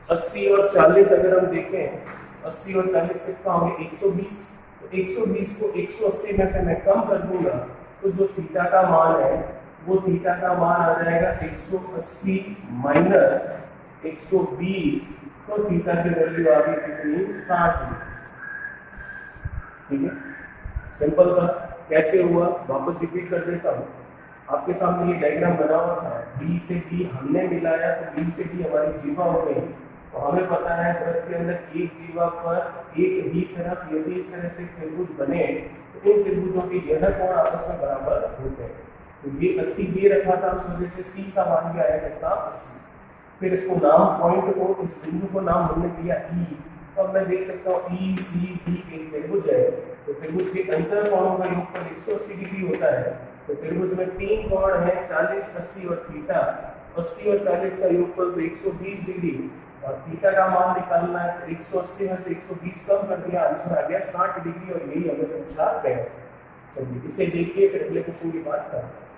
80 और 40 अगर हम देखें, 80 और 40 कितना हो गया, 120। तो 120 को 180 में से मैं कम कर दूंगा तो जो थीटा का मान है वो थीटा का मान आ जाएगा 180 माइनस 120, तो थीटा की वैल्यू आ गई कितनी, 60। ठीक है, सिंपल था। कैसे हुआ, वापस रिपीट कर देता हूँ। आपके सामने ये डायग्राम बना हुआ था, बी से डी हमने मिलाया तो बी से डी हमारी जीवा हो गई। तो हमें पता है वृत्त के अंदर एक जीवा पर एक ही तरफ यदि इस तरह से त्रिभुज बने तो इन त्रिभुजों के यह कोण आपस में बराबर होते हैं। तो ये 80 दे रखा था, उस वजह से सी का मान भी आया कितना, 80। फिर इसको नाम, पॉइंट को, इस बिंदु को नाम हमने दिया ई। तो अब मैं देख सकता हूँ ई सी डी एक त्रिभुज है, तो त्रिभुज के अंतर कोणों का योगफल 180 डिग्री होता है। तो त्रिभुज में तीन कोण हैं, 40, 80 और थीटा। 80 और 40 का योगफल तो 120 डिग्री, और थीटा का मान निकालना है, तो 180 में से 120 कम कर दिया, आंसर आ गया 60 डिग्री, और यही हमें पूछा गया। चलिए इसे देखिए, फिर अगले क्वेश्चन की बात करते हैं।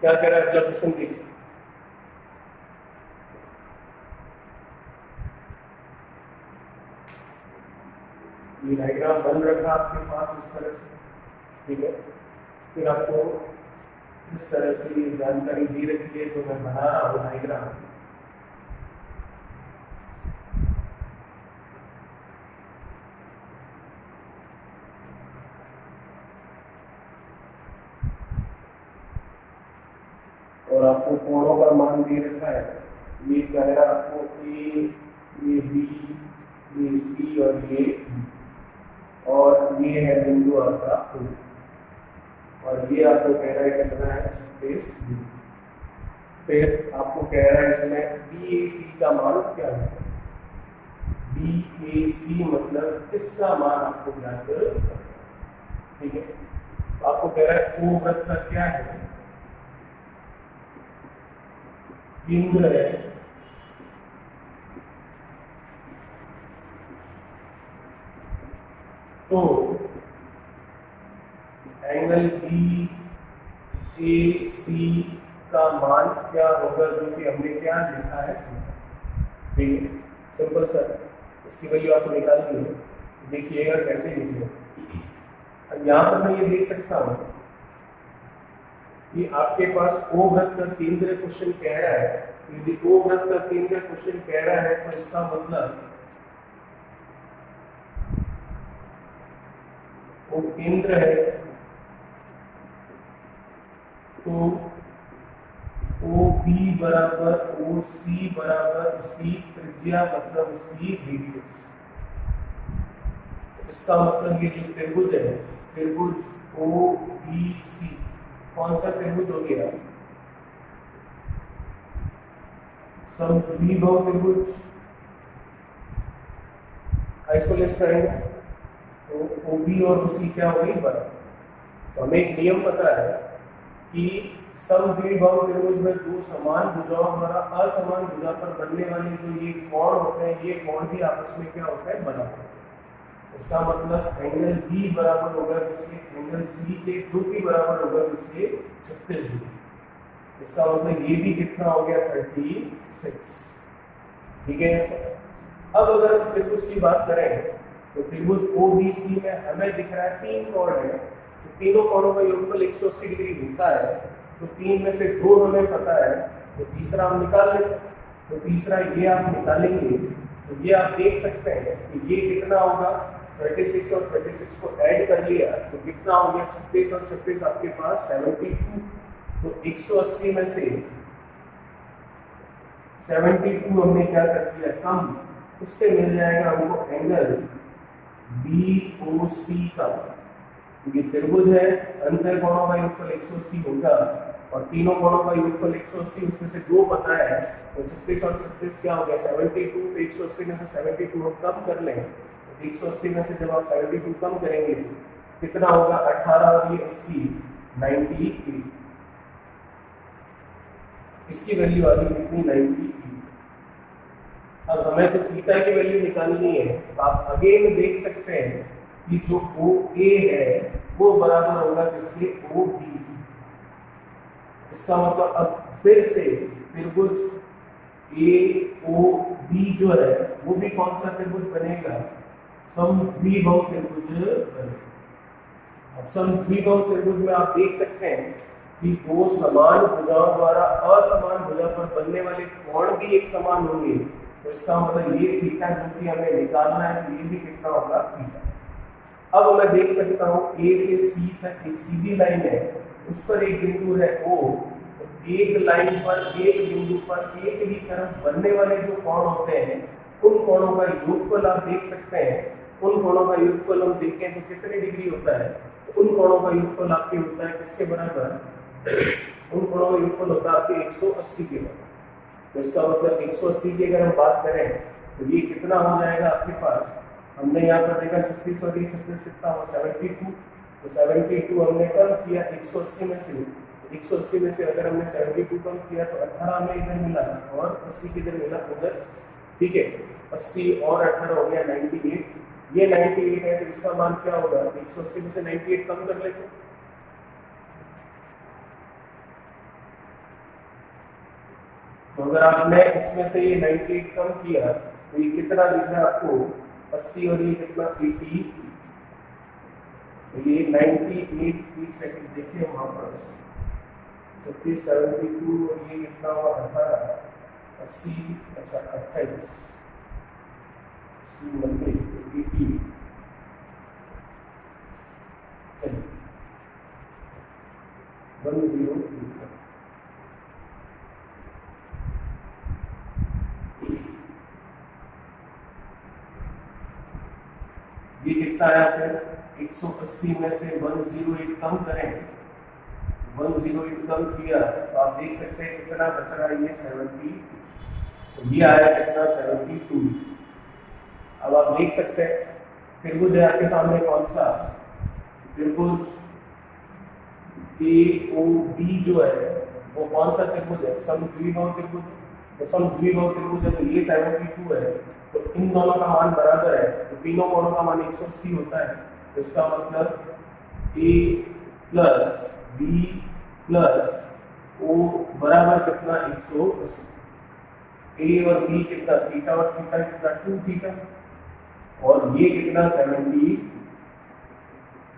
क्या कह रहा है अगला क्वेश्चन देखिए। ये डायग्राम बन रखा आपके पास इस तरह से, ठीक है। फिर आपको इस तरह से ये जानकारी दी रखी है, जो मैं बना रहा हूँ डायग्राम। और आपको कोणों का मान दे रखा है, ये कह रहा है आपको ए, ये बी, ये सी और ये डी, और ये है बिंदु आपका O, और ये आपको कह रहा है कितना है, 36 डिग्री। फिर आपको कह रहा है इसमें बी ए सी का मान क्या है, बी ए सी मतलब इसका मान आपको ज्ञात करना है, ठीक है। तो आपको कह रहा है O वृत्त का क्या है, केंद्र है, तो एंगल बी ए सी का मान क्या होगा, जो कि हमने क्या लिखा है, ठीक है। सिंपल सर, इसकी वैल्यू आपको निकालनी है, देखिएगा कैसे लिखिए। अब यहाँ पर मैं ये देख सकता हूँ कि आपके पास O वृत्त का केंद्र क्वेश्चन कह रहा है। यदि O वृत्त का केंद्र क्वेश्चन कह रहा है तो इसका मतलब वो केंद्र है, तो OB बराबर OC बराबर उसकी त्रिज्या मतलब उसकी रेडियस। इसका मतलब ये जो त्रिभुज है, त्रिभुज OBC कौन सा त्रिभुज हो गया, समद्विबाहु त्रिभुज। आइसोलेस ट्रायंगल, तो OB और OC क्या होगी बराबर। तो हमें एक नियम पता है कि समद्विबाहु त्रिभुज में दो समान भुजाओं द्वारा असमान भुजा पर बनने वाले जो ये कोण होते हैं, ये कोण भी आपस में क्या होता है बराबर। इसका मतलब एंगल B बराबर होगा किसके, एंगल C के, जो कि बराबर होगा किसके 36 डिग्री। इसका मतलब ये भी कितना हो गया 36। ठीक है। अब अगर हम त्रिभुज की बात करें तो त्रिभुज OBC में हमें दिख रहा है 3 कोण है, तो तीनों कोणों का योगफल 180 डिग्री होता है। तो 3 में से 2 हमें पता है, तो तीसरा हम निकाल लेंगे। तो तीसरा ये आप निकालेंगे तो ये आप देख सकते हैं कि ये कितना होगा, 36 और 36 को ऐड कर लिया तो कितना हो गया 36 और 36 आपके पास 72। तो 180 में से 72 हमने क्या कर दिया कम, उससे मिल जाएगा हमको एंगल BOC का। ये त्रिभुज है, अंतर कोणों का योगफल 180 होगा और तीनों कोणों का योगफल 180, उसमें से 2 पता है, तो 36 और 36 क्या हो गया 72। 180 में से 72 हम कम कर लें, 180 में से जब आप 72 कम करेंगे कितना होगा 18 और ये 80 98। इसकी वैल्यू आ गई कितनी 98। अब हमें तो थीटा की वैल्यू निकालनी है, तो आप अगेन देख सकते हैं कि जो OA है वो बराबर होगा किसके OB। इसका मतलब अब फिर से त्रिभुज AOB जो है वो भी कौन सा त्रिभुज बनेगा, समद्विबाहु त्रिभुज बनेगा। अब समद्विबाहु त्रिभुज में आप देख सकते हैं कि दो समान भुजाओं द्वारा असमान भुजा पर बनने वाले कोण भी एक समान होंगे। तो इसका मतलब ये थीटा जो कि हमें निकालना है, ये भी कितना होगा थीटा। अब मैं देख सकता हूँ A से C तक एक सीधी लाइन है, उस पर एक बिंदु है O। तो एक लाइन पर एक बिंदु पर एक ही तरफ बनने वाले जो कोण होते हैं उन कोणों का योगफल आप देख सकते हैं। उन कोणों का योगफल हम देखें तो कितने डिग्री होता है, तो उन कोणों का योगफल आपके होता है किसके बराबर, उन कोणों का योगफल होता है आपके 180 के बराबर। तो इसका मतलब 180 की अगर हम बात करें तो ये कितना हो जाएगा आपके पास, हमने यहाँ पर देखा 36 और 36 कितना हुआ 72। तो 72 हमने कम किया 180 में से, 180 में से अगर हमने 72 कम किया तो 18 हमें इधर मिला और 80 किधर मिला उधर। ठीक है, 80 और 18 हो गया 98। ये 98 है तो इसका मान क्या होगा, 180 में से 98 कम कर लेते हैं। तो अगर आपने इसमें से ये 98 कम किया तो ये कितना दिख रहा है आपको 80 और ये कितना 80। तो ये 98 एक सेकंड देखिए वहां पर 36 72 और ये कितना हुआ 18 80 अच्छा 28 90 80। चलिए 108 ये कितना आया फिर 180 में से 108 कम करें, 108 कम किया तो आप देख सकते हैं कितना बच रहा है ये 70। तो ये आया कितना 72। अब आप देख सकते हैं त्रिभुज है आपके सामने कौन सा, त्रिभुज AOB जो है वो कौन सा त्रिभुज है, समद्विबाहु त्रिभुज। तो समद्विबाहु त्रिभुज है तो ये 72 है, तो इन दोनों का मान बराबर है, तो तीनों कोणों का मान 180 होता है। तो इसका मतलब A plus B plus O बराबर कितना 180। A और B कितना थीटा और थीटा कितना 2 थीटा और ये कितना 70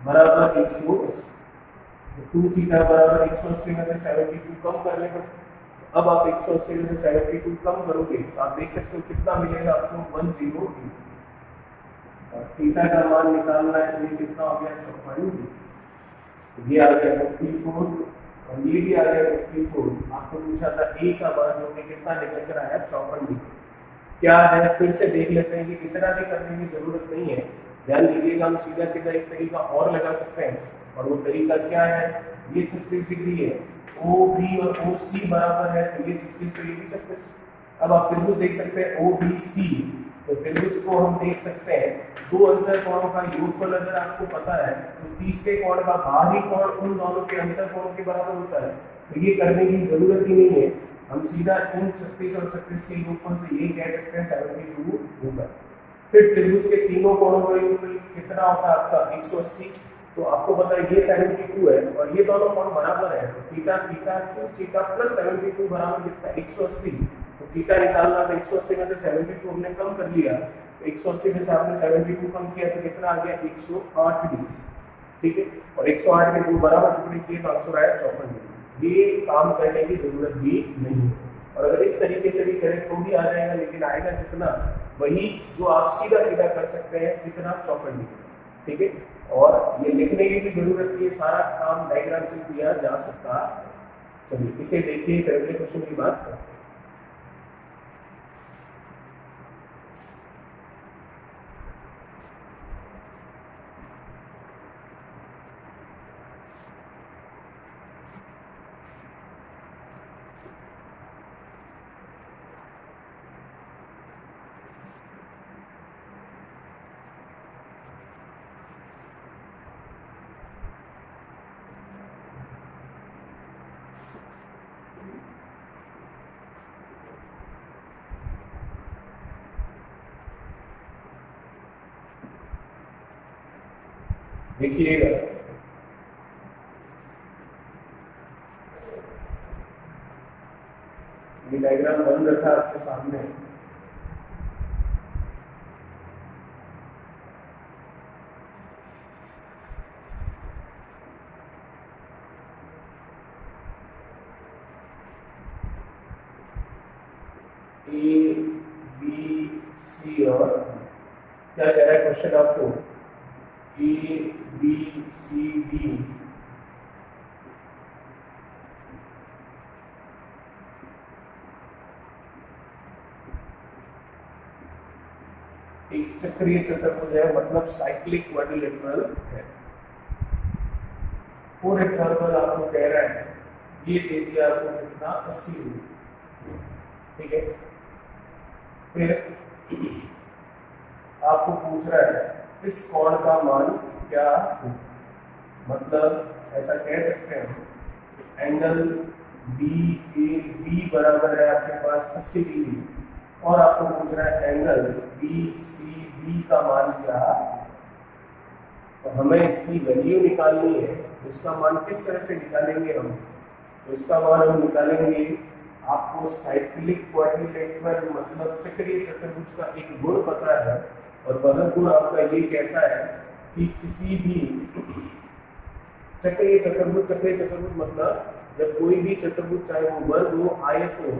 बराबर 180। 2 थीटा बराबर 180 में से 72 कम कर लेंगे। अब आप 180 में से 72 कम करोगे तो आप देख सकते हो कितना मिलेगा आपको 108। और थीटा का मान निकालना है तो ये कितना हो गया 54। तो ये आ गया 54 और ये भी आ गया 54। आपको पूछा था A का मान जो कि कितना निकल कर आया 54 डिग्री। क्या है फिर से देख लेते हैं कि इतना भी करने की जरूरत नहीं है। ध्यान दीजिएगा हम सीधा सीधा एक तरीका और लगा सकते हैं और वो तरीका क्या है, ये 36 डिग्री है, OB और OC बराबर है तो ये 36 तो ये भी 36। अब आप त्रिभुज देख सकते हैं OBC, तो त्रिभुज को हम देख सकते हैं, दो अंतर कोणों का योगफल अगर आपको पता है तो तीसरे कोण का बाहरी कोण उन दोनों के अंतर कोण के बराबर होता है। तो ये करने की जरूरत ही नहीं है, हम सीधा इन 36 और 36 के योगफल से ये कह सकते हैं 72 होगा। फिर त्रिभुज के तीनों कोणों का योगफल कितना होता है आपका 180। तो आपको पता है ये 72 है और ये दोनों कोण बराबर है, तो theta theta two theta plus 72 बराबर कितना 180। तो थीटा निकालना था, 180 में से 72 हमने कम कर लिया, तो 180 में से आपने 72 कम किया तो कितना आ गया 108 डिग्री। ठीक है, और 108 के दो बराबर टुकड़े किए तो आंसर आया 54 डिग्री। ये काम करने की जरूरत भी नहीं है, और अगर इस तरीके से भी करें तो भी आ जाएगा, लेकिन आएगा कितना वही जो आप सीधा सीधा कर सकते हैं कितना 54 डिग्री। ठीक है, और ये लिखने की भी जरूरत नहीं है, सारा काम डायग्राम से किया जा सकता है। चलिए इसे देखिए, फिर अगले क्वेश्चन की बात करते हैं। देखिएगा, ये डायग्राम बन रखा आपके सामने। ए बी सी और क्या कह रहा है क्वेश्चन आपको, ए बी सी डी एक चक्रीय चतुर्भुज है, मतलब साइक्लिक क्वाड्रिलेटरल है। फॉर एग्जाम्पल आपको कह रहा है ये दे दिया आपको कितना 80 डिग्री। ठीक है, फिर आपको पूछ रहा है इस कोण का मान क्या हो, मतलब ऐसा कह सकते हैं एंगल बी ए बी बराबर है आपके पास 80 डिग्री, और आपको पूछ रहा है एंगल बी सी बी का मान क्या। तो हमें इसकी वैल्यू निकालनी है, तो इसका मान किस तरह से निकालेंगे हम, तो इसका मान हम निकालेंगे, आपको साइक्लिक क्वाड्रिलेटरल मतलब चक्रीय चतुर्भुज का एक गुण पता है, और वह गुण आपका ये कहता है कि किसी भी चक्रीय चतुर्भुज मतलब जब कोई भी चतुर्भुज चाहे वो वर्ग हो, आयत हो,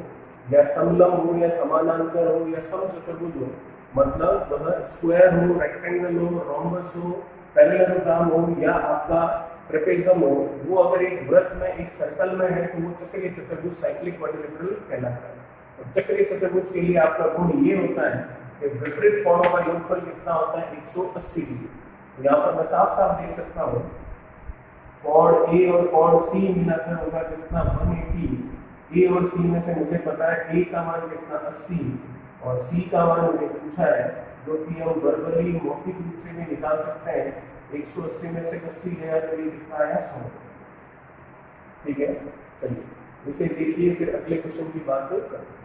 या समलंब हो, या समानांतर हो, या समचतुर्भुज हो, मतलब वह स्क्वायर हो, रेक्टेंगल हो, रोम्बस हो, पैरेललोग्राम हो, या आपका ट्रेपेजम हो, वो अगर एक वृत्त में एक सर्कल में है तो वो चक्रीय चतुर्भुज साइक्लिक क्वाड्रिलेटरल कहलाता है। और चक्रीय चतुर्भुज के लिए आपका गुण ये होता है कि विपरीत कोणों का योगफल कितना होता है 180 डिग्री। यहाँ पर मैं साफ साफ देख सकता हूँ कोण ए और कोण सी मिलाकर होगा कितना 180। ए और सी में से मुझे पता है ए का मान कितना 80 और सी का मान मुझे पूछा है, जो कि हम वर्बली मौखिक रूप से भी निकाल सकते हैं। 180 में से 80 गया तो ये कितना है 100। ठीक है, चलिए इसे देखिए, फिर अगले क्वेश्चन की बात करते हैं।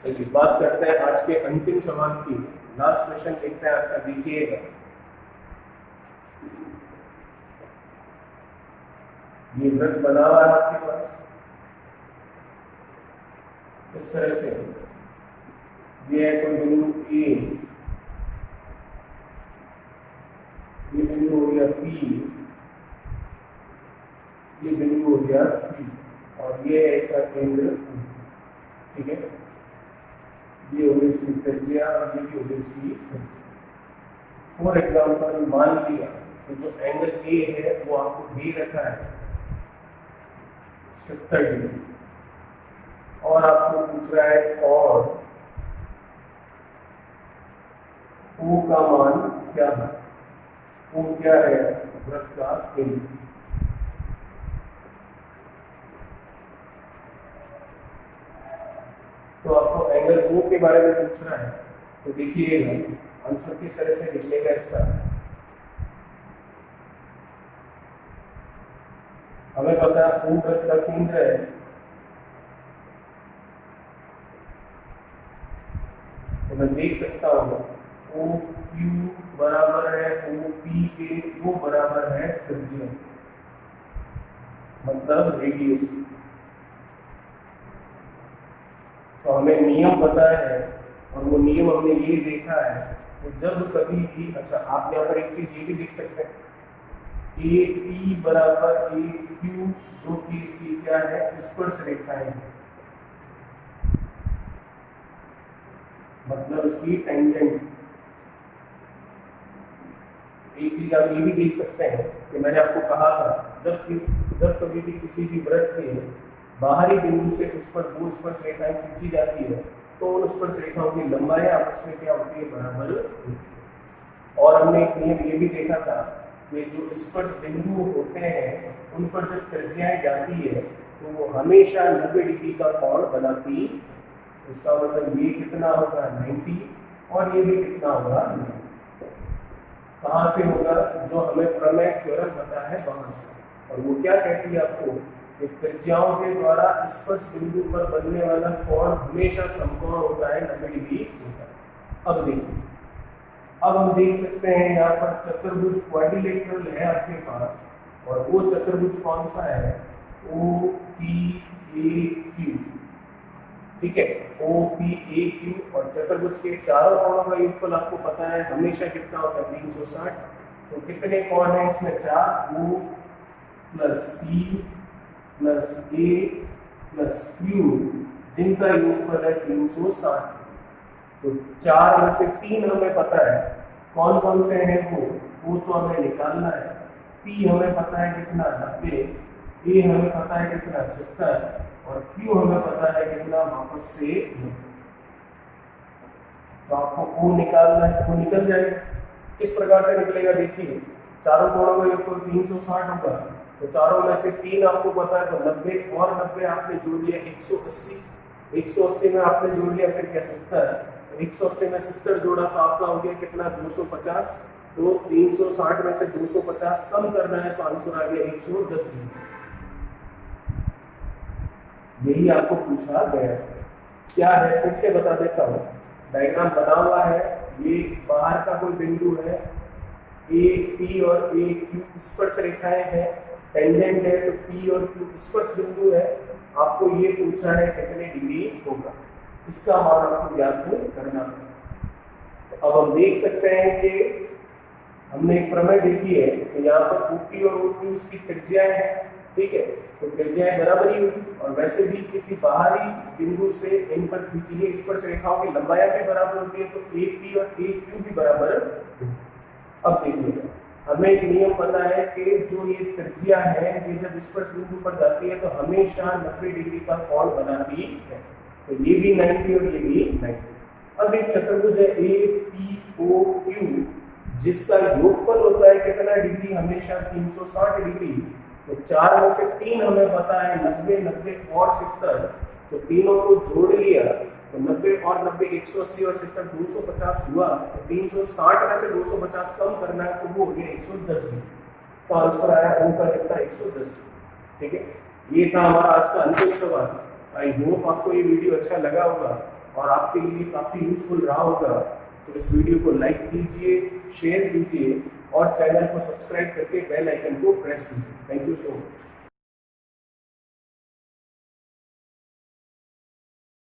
चलिए बात करते हैं आज के अंतिम सवाल की, लास्ट क्वेश्चन देखते हैं आज का। देखिएगा, ये वृत्त बना हुआ है आपके पास इस तरह से, ये है कोई बिंदु ए, ये बिंदु हो गया पी, इसका केंद्र, ठीक है। ये हो गई इसकी त्रिज्या और ये भी हो गई इसकी। फॉर एग्जाम्पल मान लिया कि जो एंगल ए है वो आपको दे रखा है 70 डिग्री, और आपको पूछ रहा है और O का मान क्या है। O क्या है? वृत्त का केंद्र। तो आपको एंगल O के बारे में पूछ रहा है, तो देखिएगा आंसर किस तरह से निकलेगा इसका। हमें पता है O वृत्त का केंद्र है, तो मैं देख सकता हूँ ओ क्यू बराबर है ओ पी के, वो बराबर है त्रिज्या, मतलब रेडियस। तो हमें नियम पता है, और वो नियम हमने ये देखा है कि जब कभी भी, अच्छा आप यहाँ पर एक चीज ये भी देख सकते हैं, ए पी बराबर ए क्यू, जो कि इसकी क्या है, स्पर्श रेखाएं है, मतलब इसकी टेंजेंट। एक चीज आप ये भी देख सकते हैं कि मैंने आपको कहा था जब कभी भी किसी भी वृत्त के बाहरी बिंदु से उस पर दो स्पर्श रेखाएं खींची जाती है, तो उन स्पर्श रेखाओं की लंबाई आपस में क्या होती है, बराबर होती है। और हमने एक नियम ये भी देखा था कि जो स्पर्श बिंदु होते हैं उन पर जब त्रिज्याएं जाती है तो वो हमेशा 90 डिग्री का कोण बनाती। इसका मतलब ये कितना होगा 90, और ये भी कितना होगा 90। कहाँ से होगा? जो हमें प्रमेय थ्योरम पता है वहां से। और वो क्या कहती है आपको कि त्रिज्याओं के द्वारा स्पर्श बिंदु पर बनने वाला कोण हमेशा समकोण होता है, 90 डिग्री होता है। अब देखिए, अब हम देख सकते हैं यहाँ पर चतुर्भुज क्वाड्रिलेटरल है आपके पास, और वो चतुर्भुज कौन सा है? ओ पी ए क्यू, ठीक है, ओ पी ए क्यू। और चतुर्भुज के चारों कोणों का योगफल आपको पता है हमेशा कितना होता है, 360। तो कितने कोण है इसमें? 4, ओ प्लस पी प्लस ए प्लस क्यू, जिनका योगफल है 360। तो 4 में से 3 हमें पता है, कौन कौन से हैं वो तो हमें निकालना है। पी हमें पता है कितना, 90, ए हमें पता है कितना, 70, और क्यू हमें पता है कितना, वापस से 90। तो आपको ओ निकालना है, वो निकल जाएगा। किस प्रकार से निकलेगा देखिए, चारों कोणों का योगफल 360 होगा, तो चारों में से 3 आपको पता है, तो 90 और 90 आपने जोड़ लिया 180, 180 में आपने जोड़ लिया फिर क्या 70, 180 में 70 जोड़ा तो आपका हो गया कितना 250। तो 360 में से 250 कम करना है तो आंसर आ गया 110 डिग्री। यही आपको पूछा गया क्या है, फिर से बता देता हूँ। डायग्राम बना हुआ है, ये बाहर का कोई बिंदु है, ए पी और ए क्यू स्पर्श रेखाएं हैं, टेंजेंट है, तो पी और क्यू स्पर्श बिंदु है। आपको ये पूछा है कितने डिग्री होगा, इसका मान आपको ज्ञात करना है। तो अब हम देख सकते हैं कि हमने एक प्रमेय देखी है कि यहाँ पर ओपी और ओक्यू इसकी त्रिज्याएं हैं, ठीक है, तो त्रिज्याएं बराबर ही होगी। और वैसे भी किसी बाहरी बिंदु से इन पर खींची गई स्पर्श रेखाओं की लंबाई भी बराबर होती है, तो ए पी और ए क्यू भी बराबर होगी। अब देखिएगा, हमें एक नियम पता है कि जो ये त्रिज्या है ये जब स्पर्श बिंदु पर जाती है तो हमेशा 90 डिग्री का कोण बनाती है। तो ये भी 90 और ये भी 90। अब एक चतुर्भुज है ए पी ओ क्यू, जिसका योगफल होता है कितना डिग्री, हमेशा 360 डिग्री। तो 4 में से 3 हमें पता है, 90, 90 और 70, तो तीनों को जोड़ लिया तो 90 और 90 180 और 70 250 हुआ। तो 360 में से 250 कम करना है तो वो हो गया 110 डिग्री। तो आंसर आया ओ का कितना, 110 डिग्री। ठीक है, ये था हमारा आज का अंतिम सवाल। आई होप आपको ये वीडियो अच्छा लगा होगा और आपके लिए काफ़ी यूजफुल रहा होगा। तो इस वीडियो को लाइक कीजिए, शेयर कीजिए और चैनल को सब्सक्राइब करके बेल आइकन को प्रेस कीजिए। Thank you so much.